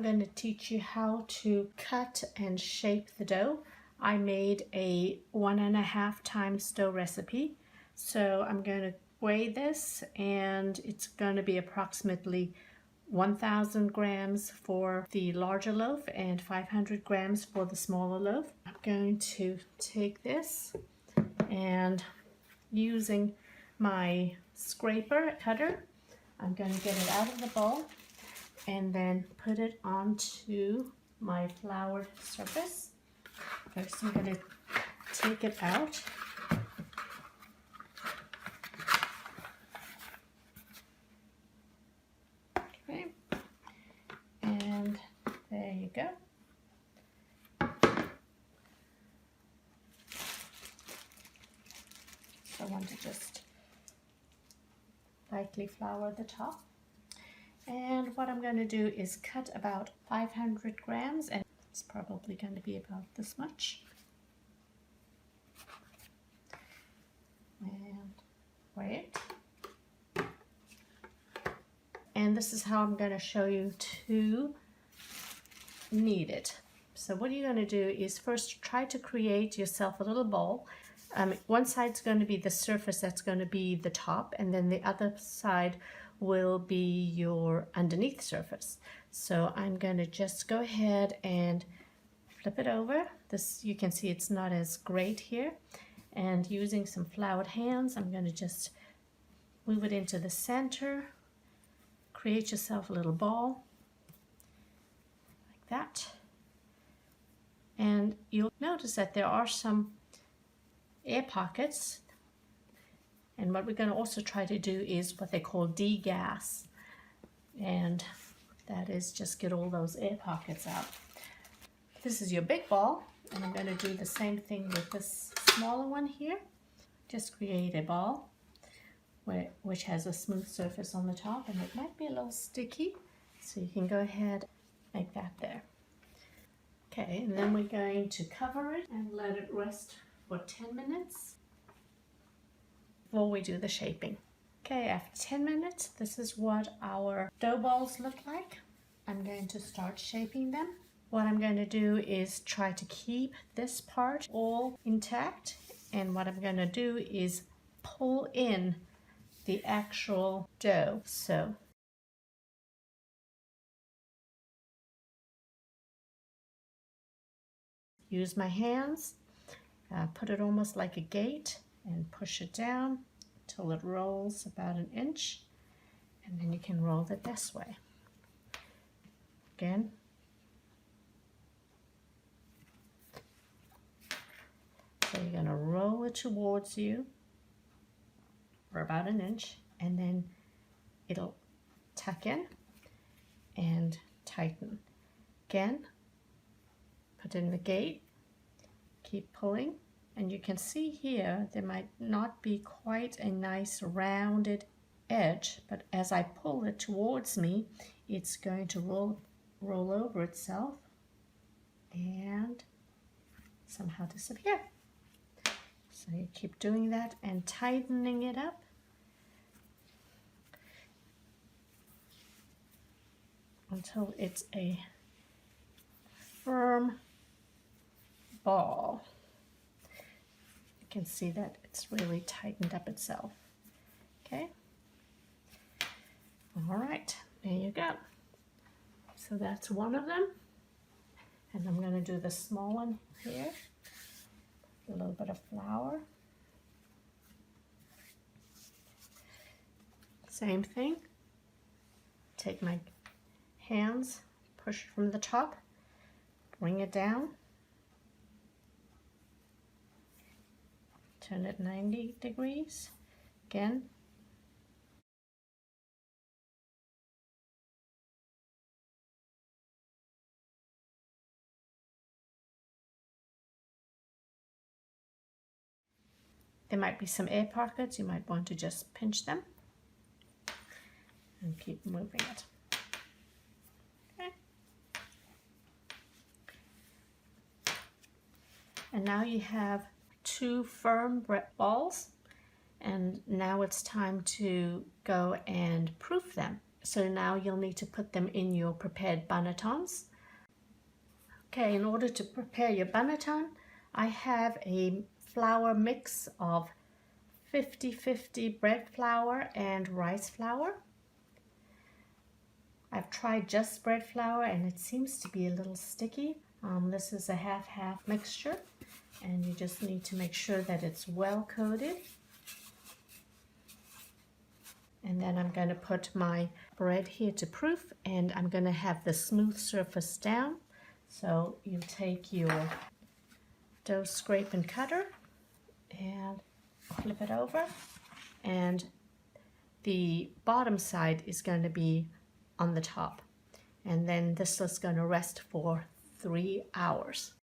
I'm going to teach you how to cut and shape the dough. I made a 1.5 times dough recipe. So I'm going to weigh this, and it's going to be approximately 1,000 grams for the larger loaf and 500 grams for the smaller loaf. I'm going to take this and using my scraper cutter, I'm going to get it out of the bowl and then put it onto my floured surface. First I'm going to take it out. Okay, and there you go. So I want to just lightly flour the top. And what I'm going to do is cut about 500 grams, and it's probably going to be about this much. And weigh it. And this is how I'm going to show you to knead it. So what you're going to do is first try to create yourself a little bowl. One side's going to be the surface, that's going to be the top, and then the other side will be your underneath surface. So I'm going to just go ahead and flip it over. This, you can see it's not as great here. And using some floured hands, I'm going to just move it into the center. Create yourself a little ball like that. And you'll notice that there are some air pockets. And what we're going to also try to do is what they call degas. And that is just get all those air pockets out. This is your big ball, and I'm going to do the same thing with this smaller one here. Just create a ball which has a smooth surface on the top, and it might be a little sticky, so you can go ahead and make that there. Okay, and then we're going to cover it and let it rest for 10 minutes before we do the shaping. Okay, after 10 minutes, this is what our dough balls look like. I'm going to start shaping them. What I'm going to do is try to keep this part all intact, and what I'm going to do is pull in the actual dough. So use my hands, put it almost like a gate and push it down till it rolls about 1 inch, and then you can roll it this way. Again. So you're going to roll it towards you for about 1 inch, and then it'll tuck in and tighten. Again, put in the gate, keep pulling, and you can see here there might not be quite a nice rounded edge, but as I pull it towards me, it's going to roll over itself and somehow disappear. So you keep doing that and tightening it up until it's a firm ball. You can see that it's really tightened up itself. Okay. All right, there you go. So that's one of them. And I'm going to do the small one here. A little bit of flour. Same thing. Take my hands, push it from the top, bring it down, turn it 90 degrees. Again. There might be some air pockets, you might want to just pinch them and keep moving it. Okay. And now you have 2 firm balls, and now it's time to go and proof them. So now you'll need to put them in your prepared bannetons. Okay, in order to prepare your banneton, I have a flour mix of 50-50 bread flour and rice flour. I've tried just bread flour and it seems to be a little sticky. This is a half-half mixture, and you just need to make sure that it's well coated. And then I'm going to put my bread here to proof, and I'm going to have the smooth surface down. So you take your dough scrape and cutter and flip it over, and the bottom side is going to be on the top. And then this is going to rest for 3 hours.